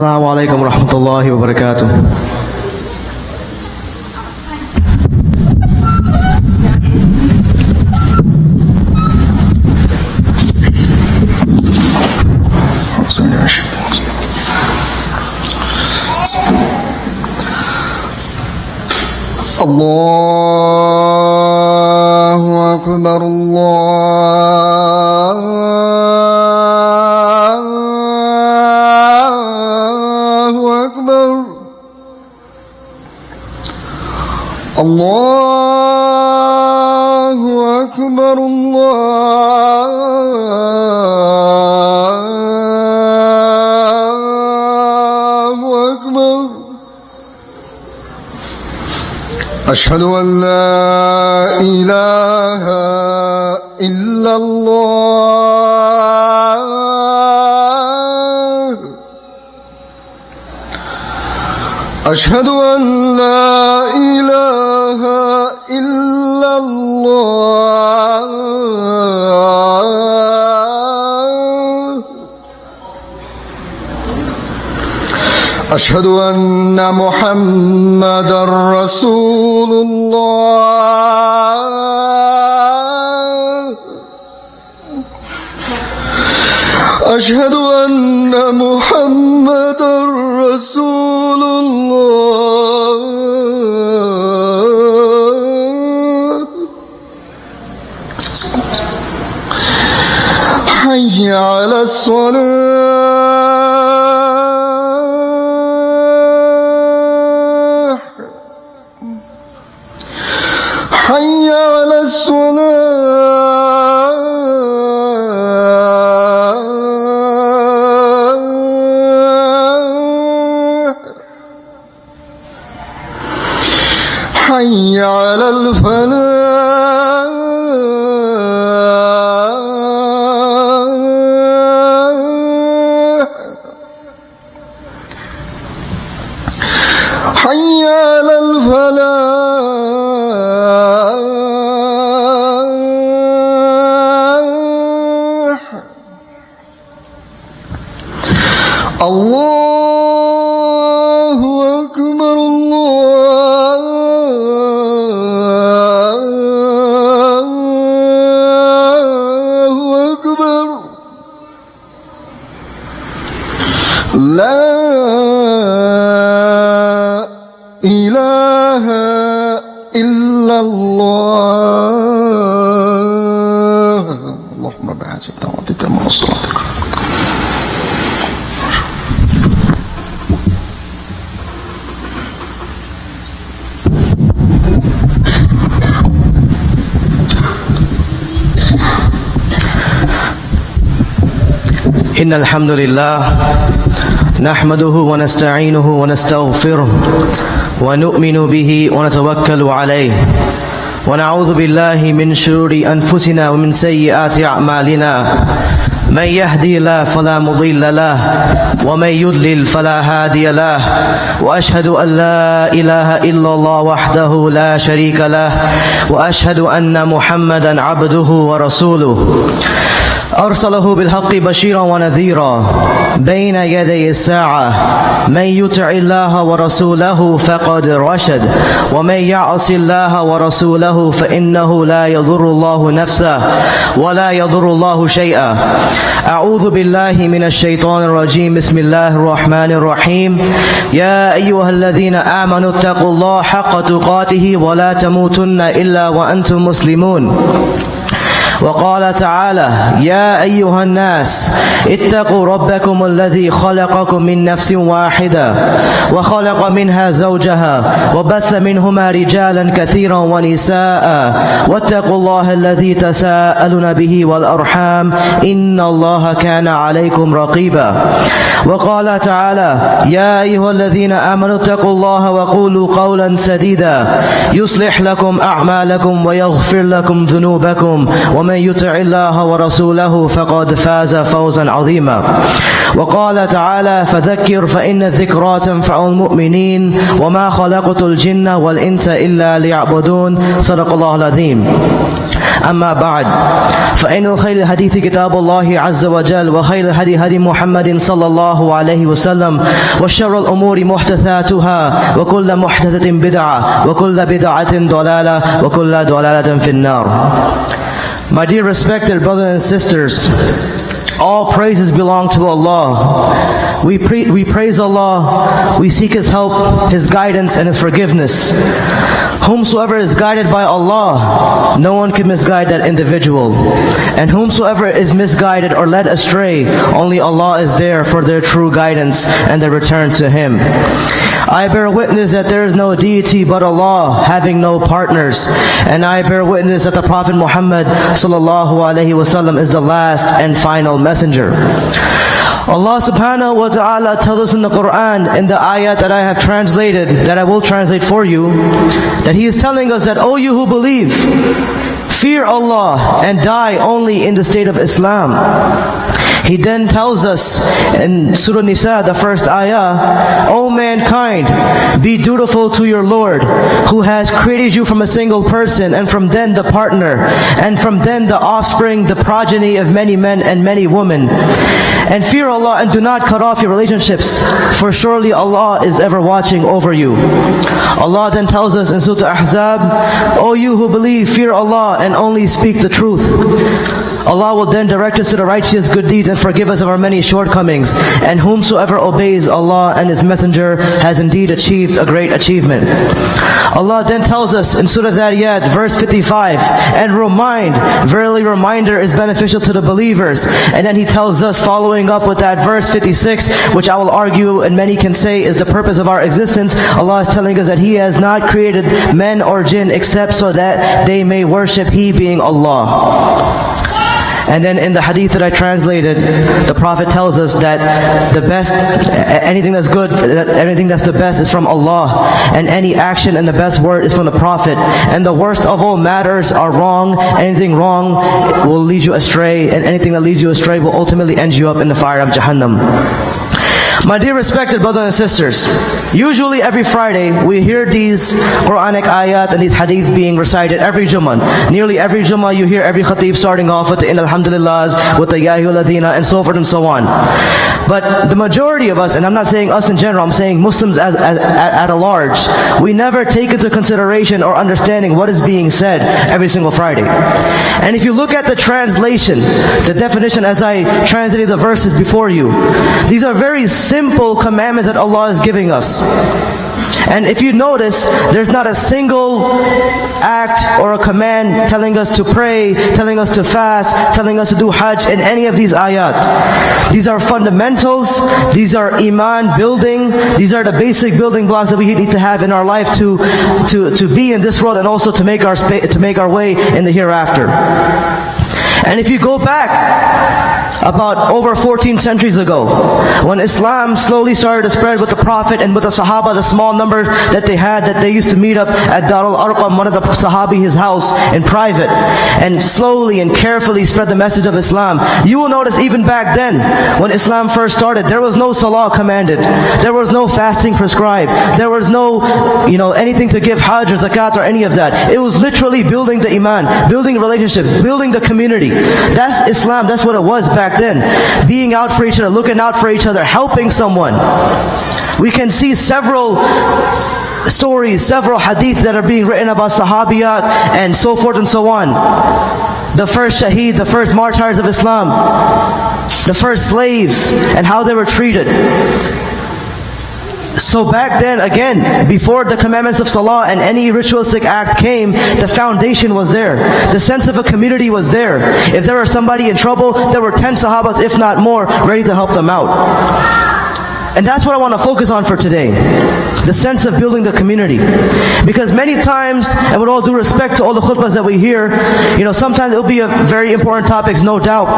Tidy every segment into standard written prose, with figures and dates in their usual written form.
السلام عليكم ورحمة الله وبركاته. الله أكبر الله أكبر الله أكبر الله أكبر. أشهد أن لا إله إلا الله. أشهد أن لا إله إلا الله. أشهد أن محمدًا رسول الله. أشهد أن محمدًا رسول الله. حي على الصلاة. حي على الصلاة. حي على الفلاح. حي على الفلاح. الله أكبر الله أكبر. لا إله إلا الله. اللهم بهذه الدعوة تتم صلاتك. إن الحمد لله نحمده ونستعينه ونستغفره ونؤمن به ونتوكل عليه ونعوذ بالله من شرور أنفسنا ومن سيئات أعمالنا. من يهدي الله فلا مضل له ومن يضلل فلا هادي له. وأشهد أن لا إله إلا الله وحده لا شريك له وأشهد أن محمدا عبده ورسوله أرسله بالحق بشيرا ونذيرا بين يدي الساعة. من يطع الله ورسوله فقد رشد ومن يعص الله ورسوله فإنه لا يضر الله نفسه ولا يضر الله شيئا. أعوذ بالله من الشيطان الرجيم. بسم الله الرحمن الرحيم. يا أيها الذين آمنوا اتقوا الله حق تقاته ولا تموتن إلا وأنتم مسلمون. وقال تعالى: يا أيها الناس اتقوا ربكم الذي خلقكم من نفس واحدة وخلق منها زوجها وبث منهما رجالا كثيرا ونساء واتقوا الله الذي تساءلون به والأرحام إن الله كان عليكم رقيبا. وقال تعالى: يا أيها الذين آمنوا اتقوا الله وقولوا قولا سديدا يصلح لكم أعمالكم ويغفر لكم ذنوبكم ومن يطع الله ورسوله فقد فاز فوزا عظيما. وقال تعالى: فذكر فإن الذكرى تنفع المؤمنين وما خلقت الجن والإنس إلا ليعبدون. صدق الله العظيم. أما بعد فإن خير الحديث كتاب الله عز وجل وخير الهدي هدي محمد صلى الله عليه وسلم وشر الأمور محدثاتها وكل محدثة بدعة وكل بدعة ضلالة وكل ضلالة في النار. My dear respected brothers and sisters, all praises belong to Allah. We praise Allah, we seek His help, His guidance and His forgiveness. Whomsoever is guided by Allah, no one can misguide that individual. And whomsoever is misguided or led astray, only Allah is there for their true guidance and their return to Him. I bear witness that there is no deity but Allah, having no partners. And I bear witness that the Prophet Muhammad sallallahu alaihi wasallam is the last and final messenger. Allah subhanahu wa ta'ala tells us in the Quran, in the ayat that I have translated, that I will translate for you, that He is telling us that, O you who believe, fear Allah and die only in the state of Islam. He then tells us in Surah Nisa, the first ayah, O mankind, be dutiful to your Lord, who has created you from a single person, and from then the partner, and from then the offspring, the progeny of many men and many women. And fear Allah and do not cut off your relationships, for surely Allah is ever watching over you. Allah then tells us in Surah Ahzab, O you who believe, fear Allah and only speak the truth. Allah will then direct us to the righteous good deeds and forgive us of our many shortcomings. And whomsoever obeys Allah and His Messenger has indeed achieved a great achievement. Allah then tells us in Surah Dhariyat, verse 55, and remind, verily reminder is beneficial to the believers. And then He tells us, following up with that verse 56, which I will argue and many can say is the purpose of our existence. Allah is telling us that He has not created men or jinn except so that they may worship He being Allah. And then in the hadith that I translated, the Prophet tells us that the best, anything that's good, anything that's the best is from Allah. And any action and the best word is from the Prophet. And the worst of all matters are wrong. Anything wrong will lead you astray. And anything that leads you astray will ultimately end you up in the fire of Jahannam. My dear respected brothers and sisters, usually every Friday we hear these Quranic ayat and these hadith being recited every Jummah. Nearly every Jummah you hear every khatib starting off with the Inna Alhamdulillah, with the Ya Ayyuhal Ladhina, and so forth and so on. But the majority of us, and I'm not saying us in general, I'm saying Muslims at a large, we never take into consideration or understanding what is being said every single Friday. And if you look at the translation, the definition as I translated the verses before you, these are very simple commandments that Allah is giving us. And if you notice, there's not a single act or a command telling us to pray, telling us to fast, telling us to do hajj in any of these ayat. These are fundamentals, these are iman building, these are the basic building blocks that we need to have in our life to be in this world and also to make our way in the hereafter. And if you go back about over 14 centuries ago, when Islam slowly started to spread with the Prophet and with the Sahaba, the small number that they had, that they used to meet up at Dar al-Arqam, one of the Sahabi, his house, in private, and slowly and carefully spread the message of Islam. You will notice even back then, when Islam first started, there was no salah commanded, there was no fasting prescribed, there was no, anything to give hajj or zakat or any of that. It was literally building the iman, building relationships, building the community. That's Islam, that's what it was back then. Being out for each other, looking out for each other, helping someone. We can see several stories, several hadiths that are being written about sahabiyat and so forth and so on. The first shaheed, the first martyrs of Islam, the first slaves and how they were treated. So back then, again, before the commandments of salah and any ritualistic act came, the foundation was there. The sense of a community was there. If there was somebody in trouble, there were 10 sahabas, if not more, ready to help them out. And that's what I want to focus on for today. The sense of building the community. Because many times, and with all due respect to all the khutbahs that we hear, sometimes it'll be a very important topics, no doubt.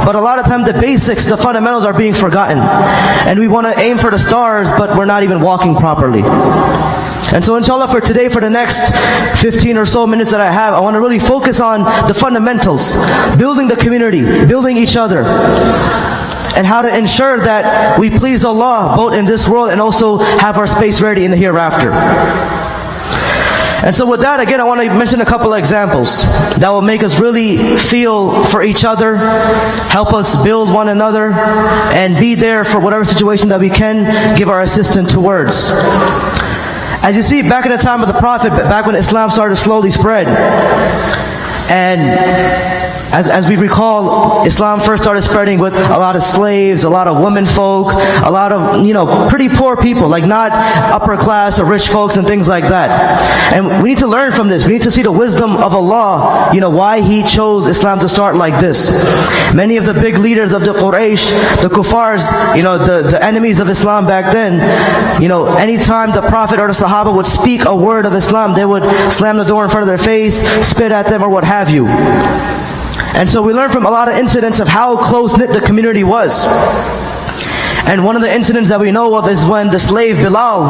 But a lot of times the basics, the fundamentals are being forgotten. And we want to aim for the stars, but we're not even walking properly. And so inshallah for today, for the next 15 or so minutes that I have, I want to really focus on the fundamentals. Building the community, building each other. And how to ensure that we please Allah both in this world and also have our space ready in the hereafter. And so with that, again, I want to mention a couple of examples that will make us really feel for each other, help us build one another, and be there for whatever situation that we can give our assistance towards. As you see, back in the time of the Prophet, back when Islam started to slowly spread, and as we recall, Islam first started spreading with a lot of slaves, a lot of women folk, a lot of, pretty poor people, like not upper class or rich folks and things like that. And we need to learn from this. We need to see the wisdom of Allah, why He chose Islam to start like this. Many of the big leaders of the Quraysh, the kuffars, the enemies of Islam back then, anytime the Prophet or the Sahaba would speak a word of Islam, they would slam the door in front of their face, spit at them, or what have you. And so we learn from a lot of incidents of how close-knit the community was. And one of the incidents that we know of is when the slave Bilal,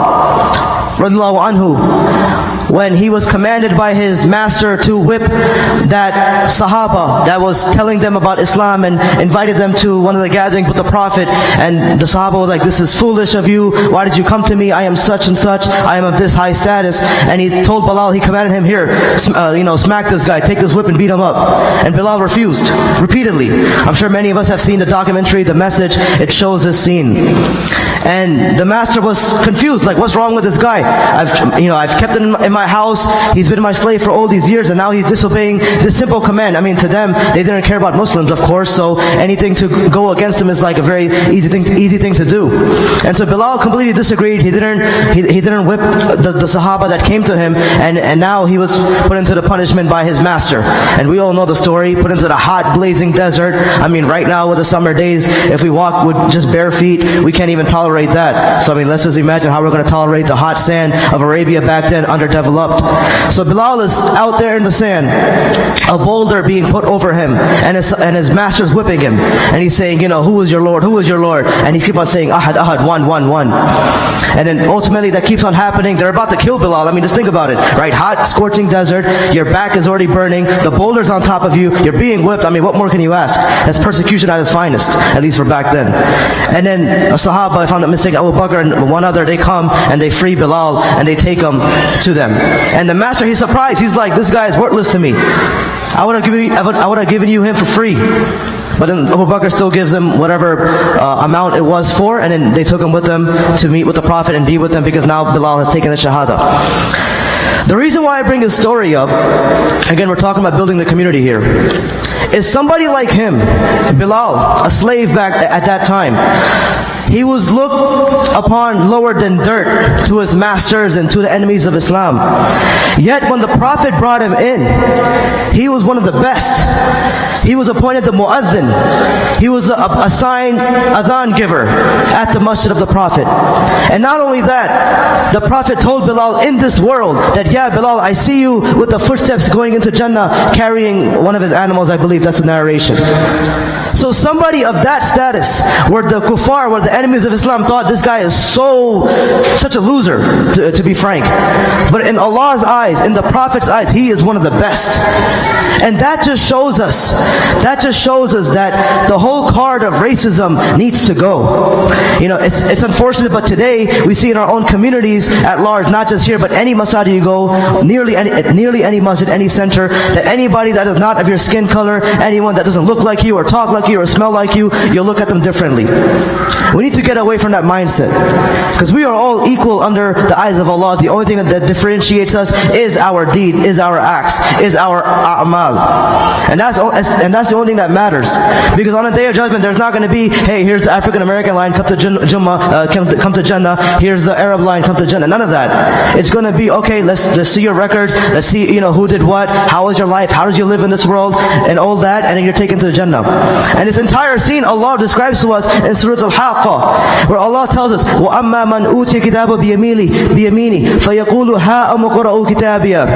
radiallahu anhu, when he was commanded by his master to whip that Sahaba that was telling them about Islam and invited them to one of the gatherings with the Prophet, and the Sahaba was like, "This is foolish of you, why did you come to me? I am such and such, I am of this high status." And he told Bilal, he commanded him, "Here, smack this guy, take this whip and beat him up." And Bilal refused, repeatedly. I'm sure many of us have seen the documentary, The Message. It shows this scene. And the master was confused, like, what's wrong with this guy? I've kept him in my house, he's been my slave for all these years, and now he's disobeying this simple command. I mean, to them, they didn't care about Muslims, of course, so anything to go against him is like a very easy thing to do. And so Bilal completely disagreed. He didn't whip the Sahaba that came to him, and now he was put into the punishment by his master. And we all know the story, put into the hot, blazing desert. I mean, right now with the summer days, if we walk with just bare feet, we can't even tolerate that. So I mean, let's just imagine how we're going to tolerate the hot sand of Arabia back then, underdeveloped. So Bilal is out there in the sand, a boulder being put over him, and his master's whipping him, and he's saying, "Who is your Lord? Who is your Lord?" And he keeps on saying, "Ahad, Ahad, one, one, one." And then ultimately that keeps on happening. They're about to kill Bilal. I mean, just think about it, right? Hot, scorching desert, your back is already burning, the boulder's on top of you, you're being whipped. I mean, what more can you ask? That's persecution at its finest, at least for back then. And then a Sahaba, if I'm not mistaken, Abu Bakr and one other, they come and they free Bilal and they take him to them. And the master, he's surprised. He's like, "This guy is worthless to me. I would have given you him for free." But then Abu Bakr still gives them whatever amount it was for, and then they took him with them to meet with the Prophet and be with them, because now Bilal has taken the Shahada. The reason why I bring this story up, again, we're talking about building the community here, is somebody like him, Bilal, a slave back at that time. He was looked upon lower than dirt to his masters and to the enemies of Islam. Yet when the Prophet brought him in, he was one of the best. He was appointed the mu'adhin. He was assigned adhan giver at the masjid of the Prophet. And not only that, the Prophet told Bilal in this world that, "Yeah, Bilal, I see you with the footsteps going into Jannah, carrying one of his animals," I believe that's the narration. So somebody of that status, where the kuffar, where the enemies of Islam thought this guy is such a loser, to be frank. But in Allah's eyes, in the Prophet's eyes, he is one of the best. And that just shows us that the whole card of racism needs to go. It's unfortunate, but today we see in our own communities at large, not just here, but any masjid you go, nearly any masjid, any center, that anybody that is not of your skin color, anyone that doesn't look like you or talk like you or smell like you, you'll look at them differently. We need to get away from that mindset, because we are all equal under the eyes of Allah. The only thing that differentiates us is our deed, is our acts, is our a'mal. And that's the only thing that matters. Because on the Day of Judgment, there's not going to be, "Hey, here's the African American line, come to come to Jannah. Here's the Arab line, come to Jannah." None of that. It's going to be, okay, let's see your records. Let's see, who did what. How was your life? How did you live in this world? And all that. And then you're taken to Jannah. And this entire scene Allah describes to us in Surah Al-Haqqah, where Allah tells us, وَأَمَّا مَنْ أُوتِيَ كِتَابَهُ بِيَمِينِهِ فَيَقُولُ هَاؤُمُ اقْرَءُوا كِتَابِيَهْ.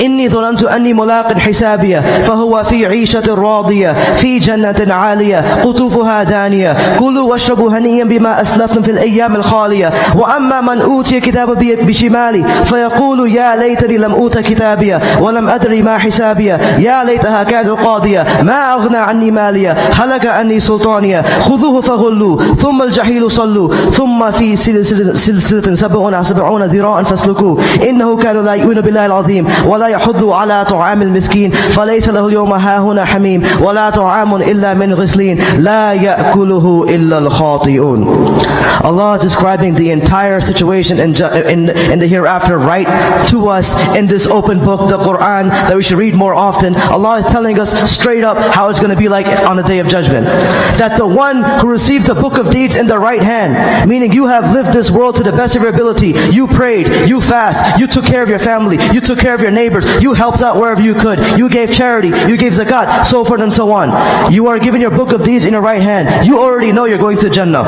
إني ظننت أني ملاق حسابية فهو في عيشة راضية في جنة عالية قطوفها دانية كلوا واشربوا هنيئا بما أسلفتم في الأيام الخالية وأما من أوتي كتابه بشمالي فيقول يا ليتني لم أوت كتابية ولم أدري ما حسابية يا ليتها كانت القاضية ما أغنى عني مالية هلك عني سلطانية خذوه فغلوه ثم الجحيل صلوا ثم في سلسلة 70 ذراعا فاسلكوه إنه كان لا يؤمن بالله العظيم ولا يحض على طعام المسكين فليس له اليوم هاهنا حميم ولا طعام إلا من غسلين لا يأكله إلا الخاطئون. Allah is describing the entire situation in the hereafter right to us in this open book, the Quran, that we should read more often. Allah is telling us straight up how it's going to be like on the Day of Judgment. That the one who receives the book of deeds in the right hand, meaning you have lived this world to the best of your ability, you prayed, you fast, you took care of your family, you took care of your neighbors, you helped out wherever you could, you gave charity, you gave zakat, so forth and so on. You are given your book of deeds in your right hand. You already know you're going to Jannah.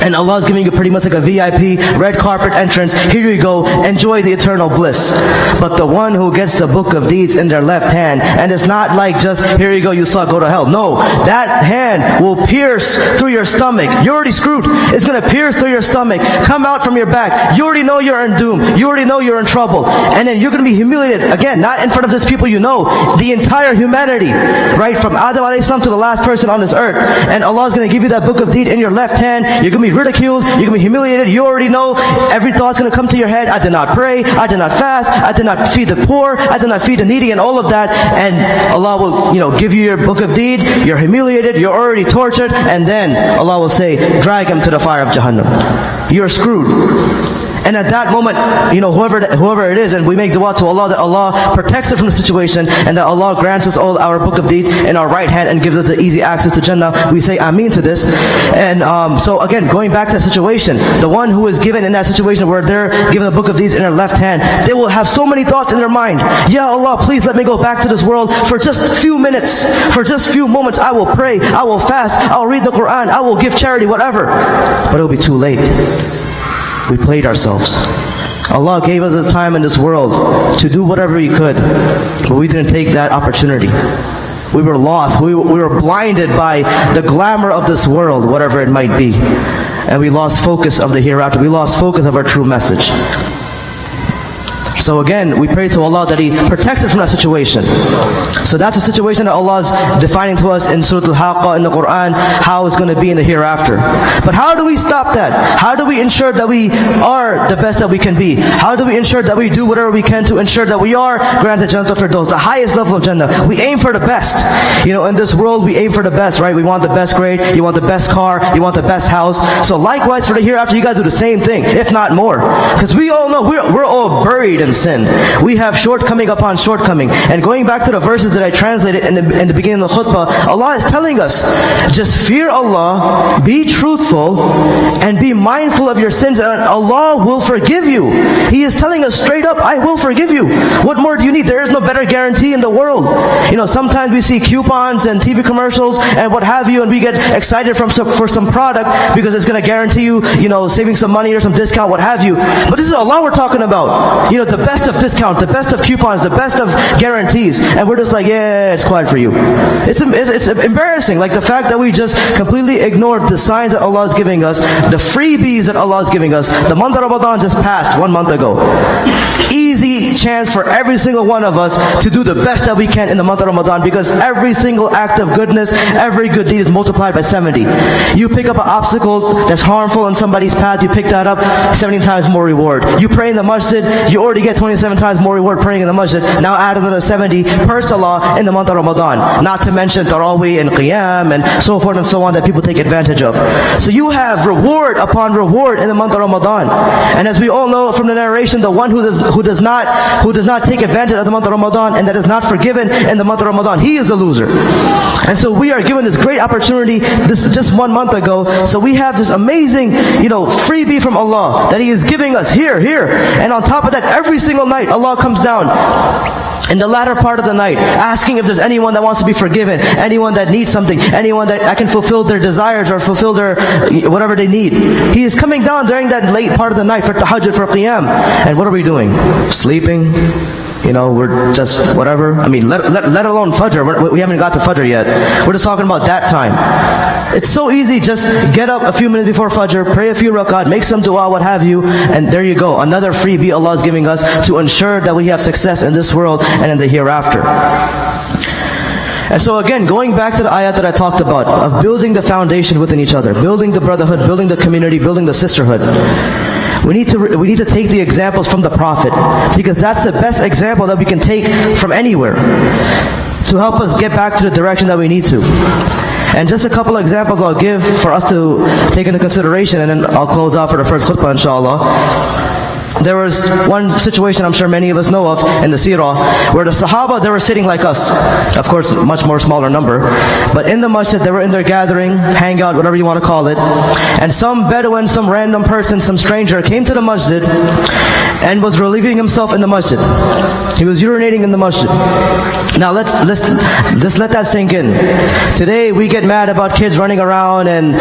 And Allah is giving you pretty much like a VIP, red carpet entrance. Here you go, enjoy the eternal bliss. But the one who gets the book of deeds in their left hand, and it's not like just, here you go, you suck, go to hell. No, that hand will pierce through your stomach. You're already screwed. It's going to pierce through your stomach, come out from your back. You already know you're in doom. You already know you're in trouble. And then you're going to be humiliated. Again, not in front of just people you know, the entire humanity. Right, from Adam alayhi salam to the last person on this earth. And Allah is going to give you that book of deed in your left hand. You're going to be ridiculed, you're going to be humiliated. You already know every thought's going to come to your head. I did not pray, I did not fast, I did not feed the poor, I did not feed the needy, and all of that. And Allah will, give you your book of deed. You're humiliated, you're already tortured, and then Allah will say, drag him to the fire of Jahannam. You're screwed. And at that moment, whoever it is, and we make dua to Allah that Allah protects us from the situation, and that Allah grants us all our book of deeds in our right hand and gives us the easy access to Jannah. We say Ameen to this. And so again, going back to the situation, the one who is given in that situation where they're given the book of deeds in their left hand, they will have so many thoughts in their mind. Ya Allah, please let me go back to this world for just a few minutes, for just a few moments. I will pray, I will fast, I'll read the Quran, I will give charity, whatever. But it'll be too late. We played ourselves. Allah gave us a time in this world to do whatever we could, but we didn't take that opportunity. We were lost. We were blinded by the glamour of this world, whatever it might be. And we lost focus of the hereafter. We lost focus of our true message. So again, we pray to Allah that He protects us from that situation. So that's a situation that Allah is defining to us in Surah Al-Haqqa in the Quran, how it's going to be in the hereafter. But how do we stop that? How do we ensure that we are the best that we can be? How do we ensure that we do whatever we can to ensure that we are granted Jannah Firdaus, the highest level of Jannah? We aim for the best. In this world we aim for the best, right? We want the best grade, you want the best car, you want the best house. So likewise for the hereafter, you got to do the same thing, if not more. Because we all know we're all buried in sin. We have shortcoming upon shortcoming. And going back to the verses that I translated in the beginning of the khutbah, Allah is telling us, just fear Allah, be truthful, and be mindful of your sins, and Allah will forgive you. He is telling us straight up, I will forgive you. What more do you need? There is no better guarantee in the world. Sometimes we see coupons and TV commercials and what have you, and we get excited for some product because it's going to guarantee you, saving some money or some discount, what have you. But this is Allah we're talking about. The best of discounts, the best of coupons, the best of guarantees, and we're just like, yeah, it's quiet for you. It's embarrassing, like the fact that we just completely ignored the signs that Allah is giving us, the freebies that Allah is giving us. The month of Ramadan just passed 1 month ago. Easy chance for every single one of us to do the best that we can in the month of Ramadan, because every single act of goodness, every good deed is multiplied by 70. You pick up an obstacle that's harmful in somebody's path, you pick that up, 70 times more reward. You pray in the masjid, you already get 27 times more reward praying in the masjid. Now add another 70 per salah in the month of Ramadan. Not to mention Taraweeh and Qiyam and so forth and so on that people take advantage of. So you have reward upon reward in the month of Ramadan. And as we all know from the narration, the one who does not take advantage of the month of Ramadan and that is not forgiven in the month of Ramadan, he is a loser. And so we are given this great opportunity this just 1 month ago. So we have this amazing, freebie from Allah that He is giving us here. And on top of that, every single night Allah comes down in the latter part of the night asking if there's anyone that wants to be forgiven, anyone that needs something, anyone that I can fulfill their desires or fulfill their whatever they need. He is coming down during that late part of the night for tahajjud, for qiyam. And what are we doing? Sleeping, we're just whatever. I mean, let alone Fajr. We haven't got to Fajr yet. We're just talking about that time. It's so easy, just get up a few minutes before Fajr, pray a few rakat, make some dua, what have you, and there you go. Another freebie Allah is giving us to ensure that we have success in this world and in the hereafter. And so again, going back to the ayat that I talked about, of building the foundation within each other, building the brotherhood, building the community, building the sisterhood. We need to take the examples from the Prophet, because that's the best example that we can take from anywhere to help us get back to the direction that we need to. And just a couple of examples I'll give for us to take into consideration, and then I'll close out for the first khutbah inshallah. There was one situation I'm sure many of us know of in the seerah, where the Sahaba, they were sitting like us. Of course, much more smaller number. But in the masjid, they were in their gathering, hangout, whatever you want to call it. And some Bedouin, some random person, some stranger came to the masjid and was relieving himself in the masjid. He was urinating in the masjid. Now let's just let that sink in. Today we get mad about kids running around and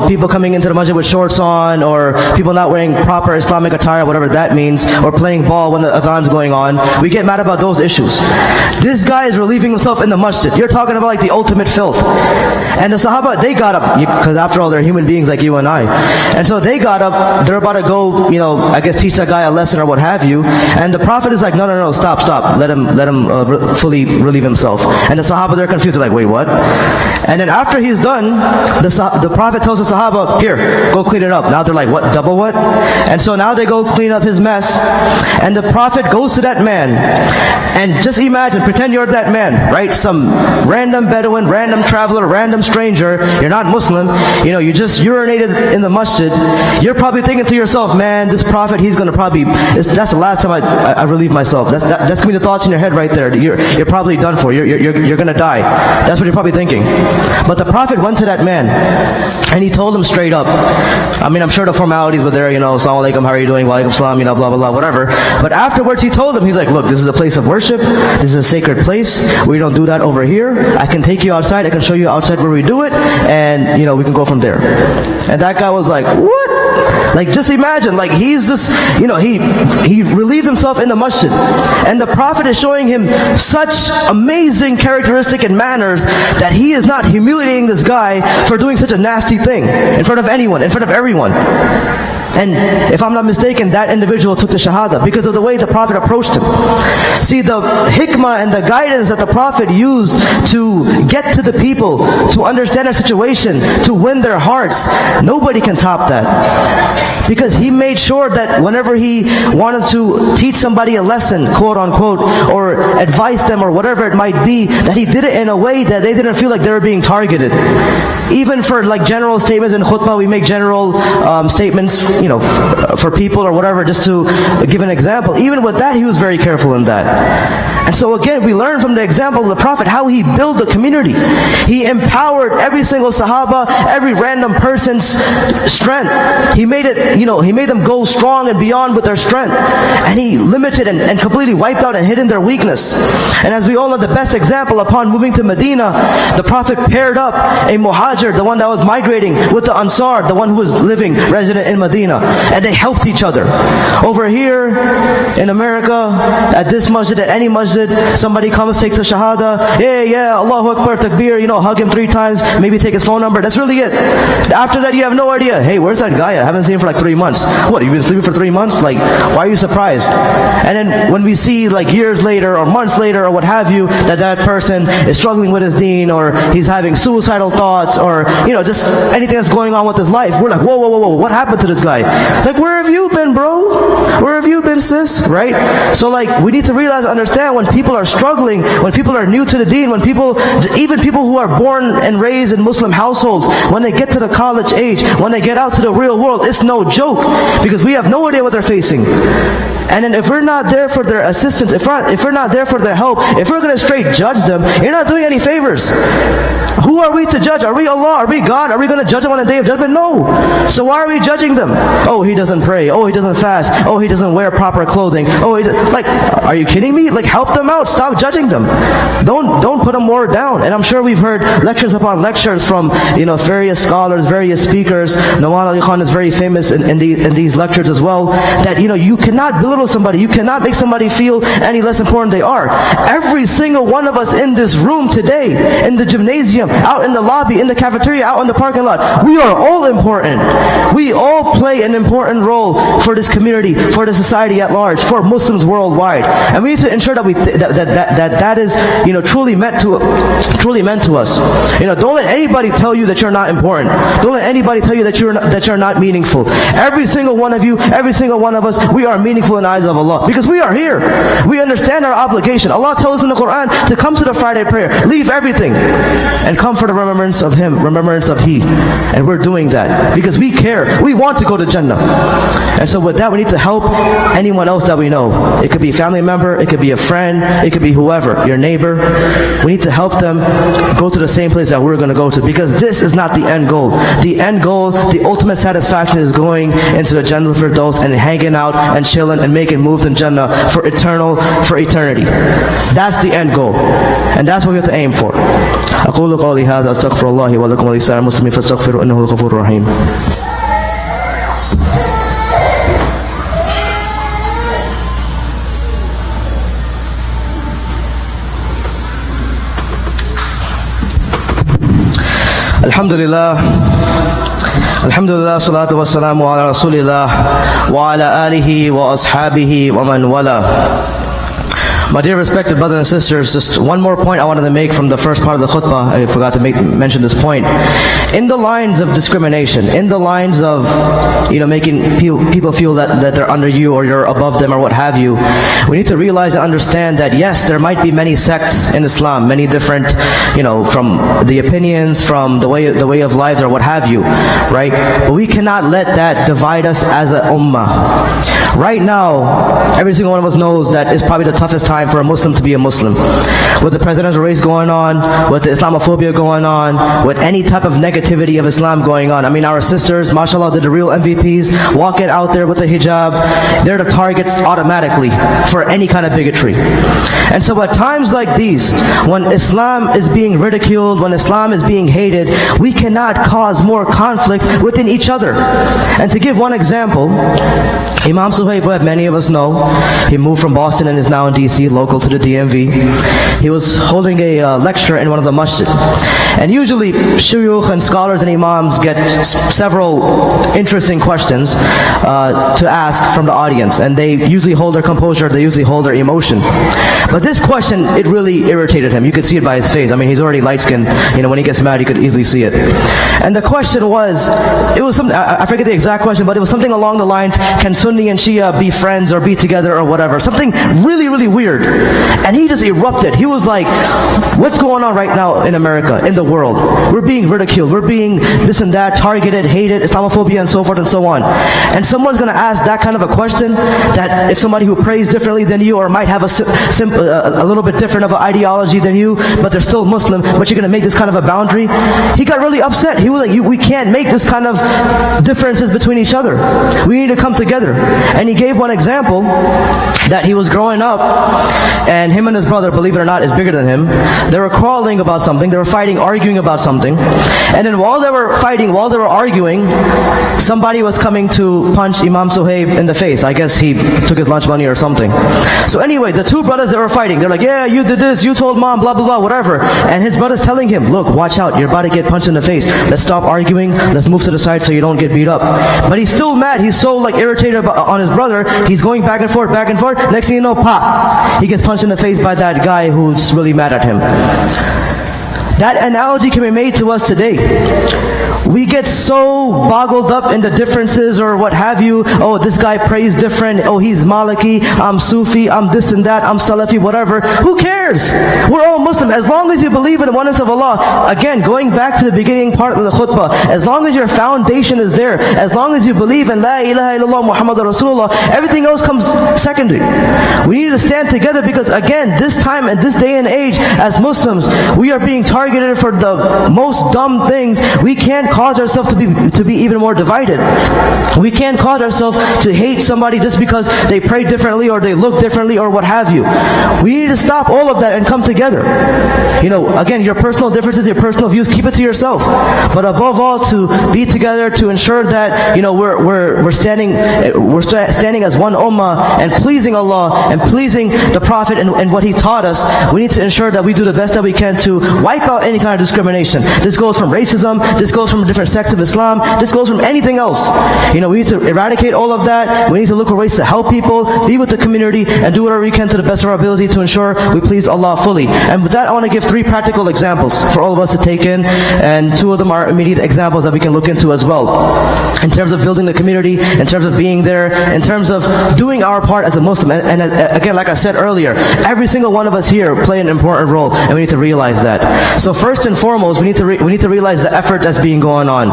people coming into the masjid with shorts on, or people not wearing proper Islamic attire, whatever that means, or playing ball when the adhan's going on. We get mad about those issues. This guy is relieving himself in the masjid. You're talking about like the ultimate filth. And the Sahaba, they got up, because after all they're human beings like you and I. And so they got up, they're about to go, I guess teach that guy a lesson or what have you. And the Prophet is like, no, stop. Let him fully relieve himself. And the Sahaba, they're confused. They're like, wait, what? And then after he's done, the Prophet tells the Sahaba, here, go clean it up. Now they're like, what, double what? And so now they go clean up his mess. And the Prophet goes to that man. And just imagine, pretend you're that man, right? Some random Bedouin, random traveler, random stranger. You're not Muslim. You just urinated in the masjid. You're probably thinking to yourself, man, this Prophet, he's going to probably, that's the last time I relieve myself. That's going to be the thoughts in your head right there. You're probably done for. You're going to die. That's what you're probably thinking. But the Prophet went to that man and he told him straight up. I mean, I'm sure the formalities were there, Assalamu alaikum, how are you doing? Wa alaikum salam, blah, blah, blah, whatever. But afterwards he told him, he's like, look, this is a place of worship. This is a sacred place. We don't do that over here. I can take you outside. I can show you outside where we do it. And, we can go from there. And that guy was like, what? Like, just imagine, like, he's just, he relieved himself in the masjid. And the Prophet is showing him such amazing characteristic and manners that he is not humiliating this guy for doing such a nasty thing in front of anyone, in front of everyone. And if I'm not mistaken, that individual took the shahada because of the way the Prophet approached him. See, the hikmah and the guidance that the Prophet used to get to the people, to understand their situation, to win their hearts, nobody can top that. Because he made sure that whenever he wanted to teach somebody a lesson, quote unquote, or advise them or whatever it might be, that he did it in a way that they didn't feel like they were being targeted. Even for like general statements in khutbah, we make general statements, for people or whatever, just to give an example. Even with that, he was very careful in that. And so again, we learn from the example of the Prophet how he built the community. He empowered every single Sahaba, every random person's strength. He made it, he made them go strong and beyond with their strength. And he limited and completely wiped out and hidden their weakness. And as we all know, the best example, upon moving to Medina, the Prophet paired up a muhajir, the one that was migrating, with the ansar, the one who was living, resident in Medina. And they helped each other. Over here in America, at this masjid, at any masjid, somebody comes, takes a shahada, yeah, Allahu Akbar, takbir, hug him 3 times, maybe take his phone number, that's really it. After that, you have no idea, hey, where's that guy? I haven't seen him for like 3 months. What, you've been sleeping for 3 months? Like, why are you surprised? And then when we see like years later or months later or what have you, that person is struggling with his deen, or he's having suicidal thoughts, or just anything that's going on with his life, we're like, whoa, what happened to this guy? Like, where have you been, bro? Where have you been, sis? Right? So like, we need to realize and understand, when people are struggling, when people are new to the deen, when even people who are born and raised in Muslim households, when they get to the college age, when they get out to the real world, it's no joke, because we have no idea what they're facing. And then if we're not there for their assistance, if we're not there for their help, if we're going to straight judge them, you're not doing any favors. Who are we to judge? Are we Allah? Are we God? Are we going to judge them on the day of judgment? No. So why are we judging them? Oh, he doesn't pray. Oh, he doesn't fast. Oh, oh, he doesn't wear proper clothing. Oh, like, are you kidding me? Like, help them out. Stop judging them. Don't put them more down. And I'm sure we've heard lectures upon lectures from, various scholars, various speakers. Nawal Ali Khan is very famous in these lectures as well. That, you cannot belittle somebody. You cannot make somebody feel any less important they are. Every single one of us in this room today, in the gymnasium, out in the lobby, in the cafeteria, out in the parking lot, we are all important. We all play an important role for this community, for the society at large, for Muslims worldwide. And we need to ensure that that is, truly meant to us. Don't let anybody tell you that you're not important. Don't let anybody tell you that you're not meaningful. Every single one of you, every single one of us, we are meaningful in the eyes of Allah, because we are here. We understand our obligation. Allah tells us in the Quran to come to the Friday prayer, leave everything, and come for the remembrance of Him, remembrance of He. And we're doing that because we care. We want to go to Jannah. And so with that, we need to help anyone else that we know. It could be a family member, it could be a friend, it could be whoever, your neighbor. We need to help them go to the same place that we're going to go to, because this is not the end goal. The end goal, the ultimate satisfaction, is going into the Jannah Firdaus and hanging out and chilling and making moves in Jannah for eternity. That's the end goal. And that's what we have to aim for. أقول قولي هذا أستغفر الله ولكم ولسائر المسلمين فاستغفروا إنه الغفور الرحيم. Alhamdulillah, salatu wassalamu ala rasulillah wa ala alihi wa ashabihi wa man wala. My dear respected brothers and sisters, just one more point I wanted to make from the first part of the khutbah. I forgot to mention this point. In the lines of discrimination, in the lines of making people feel that they're under you or you're above them or what have you, we need to realize and understand that yes, there might be many sects in Islam, many different, from the opinions, from the way of life or what have you, right? But we cannot let that divide us as an ummah. Right now, every single one of us knows that it's probably the toughest time for a Muslim to be a Muslim. With the presidential race going on, with the Islamophobia going on, with any type of negativity of Islam going on. I mean, our sisters, mashallah, they're the real MVPs, walking out there with the hijab. They're the targets automatically for any kind of bigotry. And so at times like these, when Islam is being ridiculed, when Islam is being hated, we cannot cause more conflicts within each other. And to give one example, Imam Suhaib, many of us know, he moved from Boston and is now in DC, local to the DMV. He was holding a lecture in one of the masjid. And usually, shuyukh and scholars and imams get several interesting questions to ask from the audience. And they usually hold their composure, they usually hold their emotion. But this question, it really irritated him. You could see it by his face. I mean, he's already light-skinned. When he gets mad, you could easily see it. And the question was, it was something, I forget the exact question, but it was something along the lines, can Sunni and Shia be friends or be together or whatever? Something really, really weird. And he just erupted. He was like, what's going on right now in America, in the world? We're being ridiculed. We're being this and that, targeted, hated, Islamophobia and so forth and so on. And someone's going to ask that kind of a question, that if somebody who prays differently than you or might have a little bit different of an ideology than you, but they're still Muslim, but you're going to make this kind of a boundary. He got really upset. He was like, we can't make this kind of differences between each other. We need to come together. And he gave one example that he was growing up, and him and his brother, believe it or not, is bigger than him. They were quarreling about something. They were fighting, arguing about something. And then while they were fighting, while they were arguing, somebody was coming to punch Imam Suhaib in the face. I guess he took his lunch money or something. So anyway, the two brothers that were fighting, they're like, yeah, you did this, you told mom, blah, blah, blah, whatever. And his brother's telling him, look, watch out, you're about to get punched in the face. Let's stop arguing, let's move to the side so you don't get beat up. But he's still mad. He's so irritated on his brother. He's going back and forth, back and forth. Next thing you know, pop, he gets punched in the face by that guy who's really mad at him. That analogy can be made to us today. We get so boggled up in the differences or what have you. Oh, this guy prays different. Oh, he's Maliki, I'm Sufi, I'm this and that, I'm Salafi, whatever. Who cares? We're all Muslim. As long as you believe in the oneness of Allah. Again, going back to the beginning part of the khutbah. As long as your foundation is there. As long as you believe in La ilaha illallah Muhammad Rasulullah. Everything else comes secondary. We need to stand together because again, this time and this day and age, as Muslims, we are being targeted for the most dumb things. We can't cause ourselves to be even more divided. We can't cause ourselves to hate somebody just because they pray differently or they look differently or what have you. We need to stop all of that and come together. Again, your personal differences, your personal views, keep it to yourself. But above all, to be together to ensure that we're standing as one ummah and pleasing Allah and pleasing the Prophet and what He taught us. We need to ensure that we do the best that we can to wipe out any kind of discrimination. This goes from racism, this goes from different sects of Islam, this goes from anything else. We need to eradicate all of that. We need to look for ways to help people, be with the community, and do whatever we can to the best of our ability to ensure we please Allah fully. And with that, I want to give 3 practical examples for all of us to take in, and 2 of them are immediate examples that we can look into as well. In terms of building the community, in terms of being there, in terms of doing our part as a Muslim. And again, like I said earlier, every single one of us here play an important role, and we need to realize that. So first and foremost, we need to realize the effort that's being going on.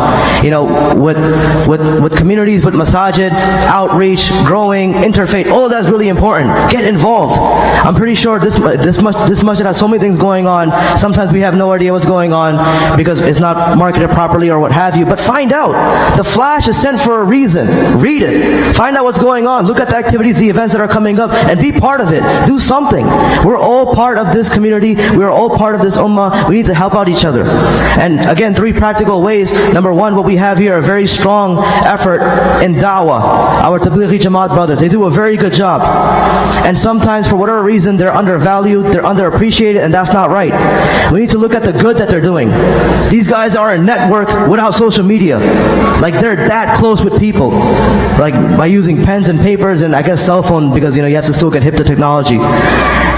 With communities, with masajid, outreach, growing, interfaith, all of that is really important. Get involved. I'm pretty sure this masjid has so many things going on. Sometimes we have no idea what's going on because it's not marketed properly or what have you. But find out. The flash is sent for a reason. Read it. Find out what's going on. Look at the activities, the events that are coming up, and be part of it. Do something. We're all part of this community. We're all part of this ummah. We need to help out each other. And again, 3 practical ways. Number 1, what we have here, a very strong effort in da'wah. Our Tablighi Jamaat brothers, they do a very good job. And sometimes, for whatever reason, they're undervalued, they're underappreciated, and that's not right. We need to look at the good that they're doing. These guys are a network without social media. Like, they're that close with people. Like, by using pens and papers and I guess cell phone, because you have to still get hip to technology.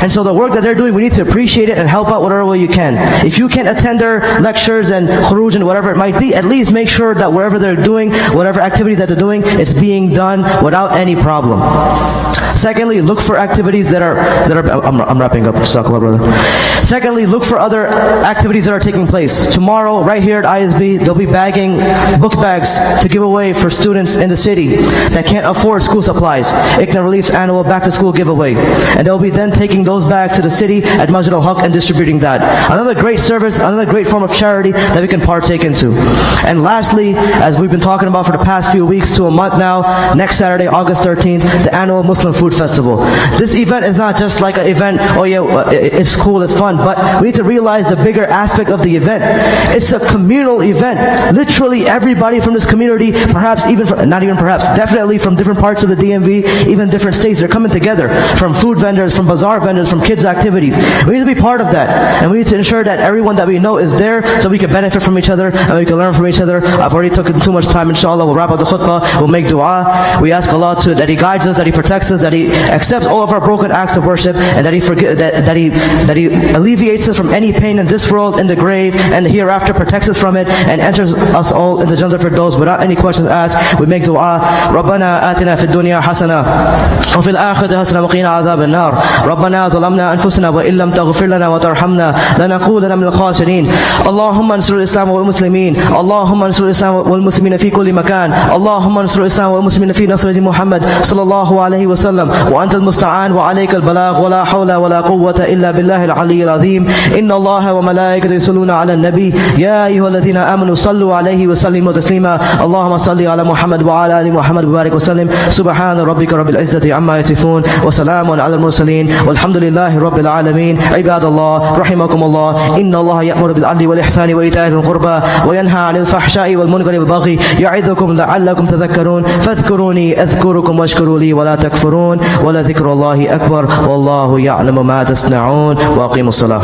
And so the work that they're doing, we need to appreciate it and help out whatever way you can. If you can attend their lectures and khuruj and whatever it might be, at least make sure that wherever they're doing, whatever activity that they're doing, it's being done without any problem. Secondly, look for activities that are I'm wrapping up, Jazakallah, brother. Secondly, look for other activities that are taking place. Tomorrow, right here at ISB, they'll be bagging book bags to give away for students in the city that can't afford school supplies. ICNA Relief's annual back to school giveaway. And they'll be then taking those bags to the city at Masjid al-Haq and distributing that. Another great service, another great form of charity that we can partake into. And lastly, as we've been talking about for the past few weeks to a month now, next Saturday, August 13th, the annual Muslim Food Festival. This event is not just like an event, it's cool, it's fun, but we need to realize the bigger aspect of the event. It's a communal event. Literally everybody from this community, perhaps even from, not even perhaps, definitely from different parts of the DMV, even different states, they're coming together. From food vendors, from bazaar vendors, from kids' activities. We need to be part of that. And we need to ensure that everyone that we know is there so we can benefit from each other and we can learn from each other. I've already taken too much time, inshallah. We'll wrap up the khutbah, we'll make dua. We ask Allah that He guides us, that He protects us, that He accepts all of our broken acts of worship, and that He alleviates us from any pain in this world, in the grave, and hereafter protects us from it, and enters us all into Jannah Firdaus without any questions asked. We make dua. ربنا آتنا في الدنيا حسنة وفي الآخرة حسنة وقنا عذاب النار ربنا ظلمنا أنفسنا وإن لم تغفر لنا وترحمنا لنكونن من الخاسرين اللهم انصر الإسلام والمسلمين اللهم انصر الإسلام والمسلمين في كل مكان اللهم انصر الإسلام والمسلمين في نصر محمد صلى الله عليه وسلم وأنت المستعان وعليك البلاغ ولا حول ولا قوة إلا بالله العلي العظيم إن الله وملائكته يصلون على النبي يا أيها الذين آمنوا صلوا عليه وسلموا تسليما اللهم صل على محمد وعلى آل محمد وبارك وسلم سبحان ربك رب العزة عما يصفون وسلام على المرسلين والحمد لله رب العالمين عباد الله رحمكم الله إن الله يأمر بالعدل والإحسان وإيتاء ذي القربى وينهى عن الفحشاء والمنكر والبغي يعظكم لعلكم تذكرون فاذكروني أذكركم واشكروا لي ولا تكفرون ولذكر الله أكبر والله يعلم ما تصنعون وأقيموا الصلاة.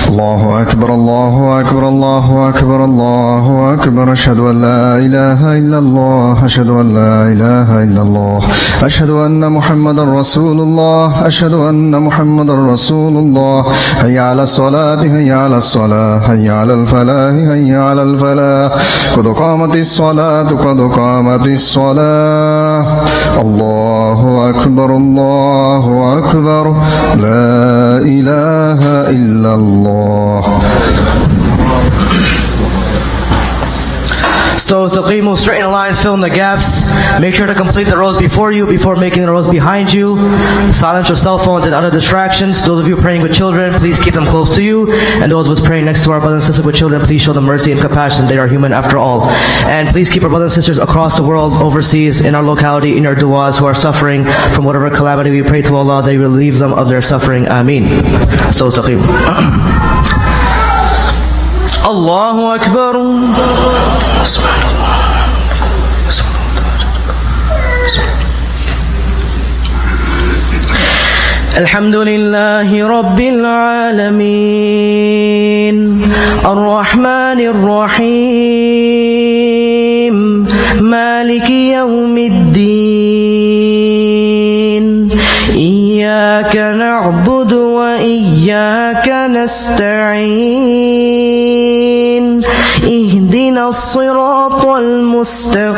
الله أكبر الله أكبر الله أكبر الله أكبر أشهد أن لا إله إلا الله أشهد أن لا إله إلا الله أشهد أن محمد رسول الله أشهد أن محمد رسول الله هيا على الصلاة هيا على الصلاة هيا على الفلاح هيا على الفلاح قد قامت الصلاة قد قامت الصلاة الله أكبر الله أكبر لا إله إلا الله Staqimu, straighten the lines, fill in the gaps. Make sure to complete the rows before you before making the rows behind you. Silence your cell phones and other distractions. Those of you praying with children, please keep them close to you. And those of us praying next to our brothers and sisters with children, please show them mercy and compassion. They are human after all. And please keep our brothers and sisters across the world, overseas, in our locality, in your du'as, who are suffering from whatever calamity. We pray to Allah that He relieves them of their suffering. Ameen. Staqimu. Allahu Akbar. الحمد لله رب العالمين الرحمن الرحيم مالك يوم الدين إياك نعبد وإياك نستعين اهدنا الصراط المستقيم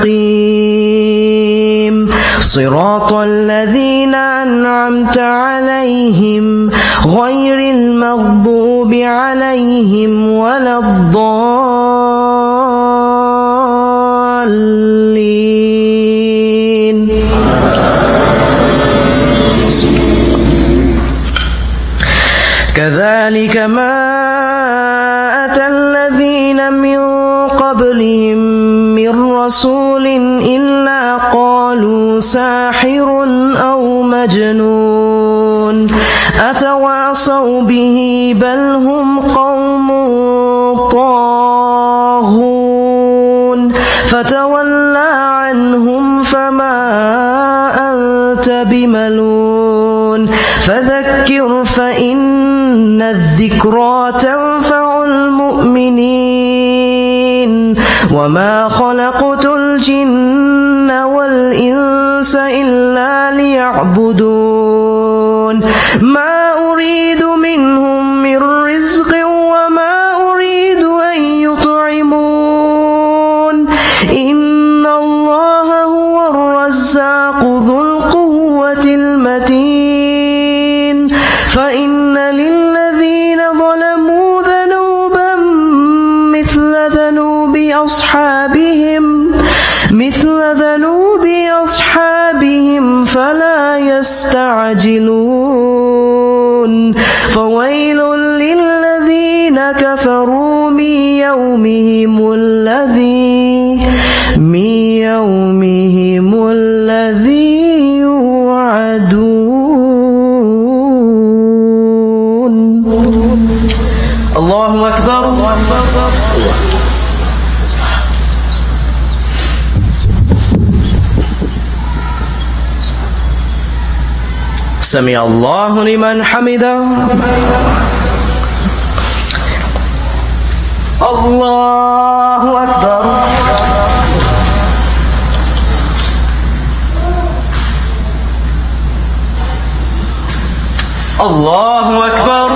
صراط الذين أنعمت عليهم غير المغضوب عليهم ولا الضالين كذلك ما أتى الذين من قبلهم من رسول إلا قالوا ساحر أو مجنون أتواصوا به بل هم قوم طاغون فتولى عنهم فما أنت بملون فذكر فإن الذكرى تنفع المؤمنين وما خلقت الجن والإنس إلا ليعبدون ما أريد منهم من رزق وما أريد أن يطعمون إن الله هو الرزاق ذو القوة المتين فإن للذين ظلموا ذنوبا مثل ذنوب أصحابهم فلا يستعجلون فويل للذين كفروا من يومهم الذي يوعدون. الله أكبر. سمع الله لمن حمده. الله أكبر. الله أكبر.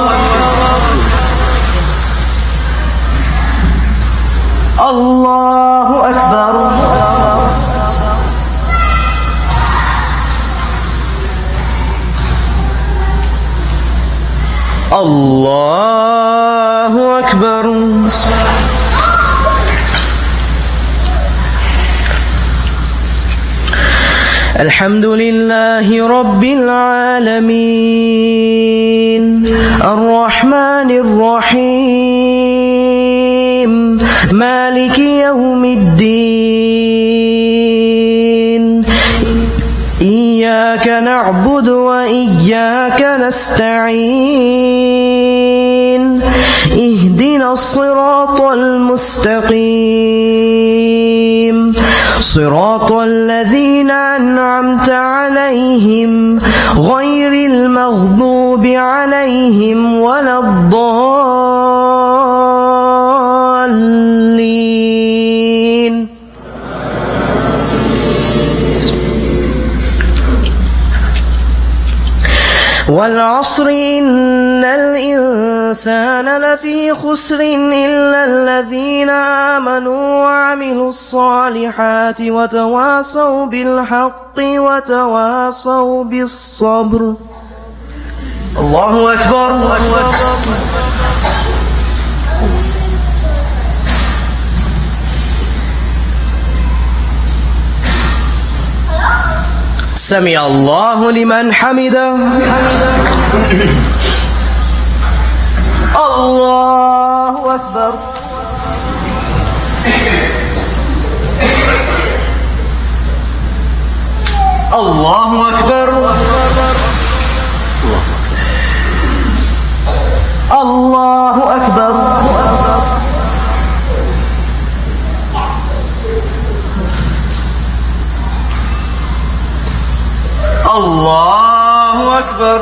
الله أكبر. الله أكبر. الحمد لله رب العالمين الرحمن الرحيم مالك يوم الدين إياك نعبد وإياك نستعين اهدنا الصراط المستقيم صراط الذين أنعمت عليهم غير المغضوب عليهم ولا الضالين. والعصر إن الإنسان لفي خسر إلا الذين آمنوا وعملوا الصالحات وتواصوا بالحق وتواصوا بالصبر. الله أكبر. سمع الله لمن حمده الله أكبر الله أكبر الله أكبر الله أكبر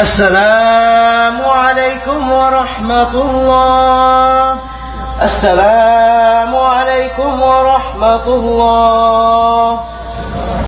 السلام عليكم ورحمة الله السلام عليكم ورحمة الله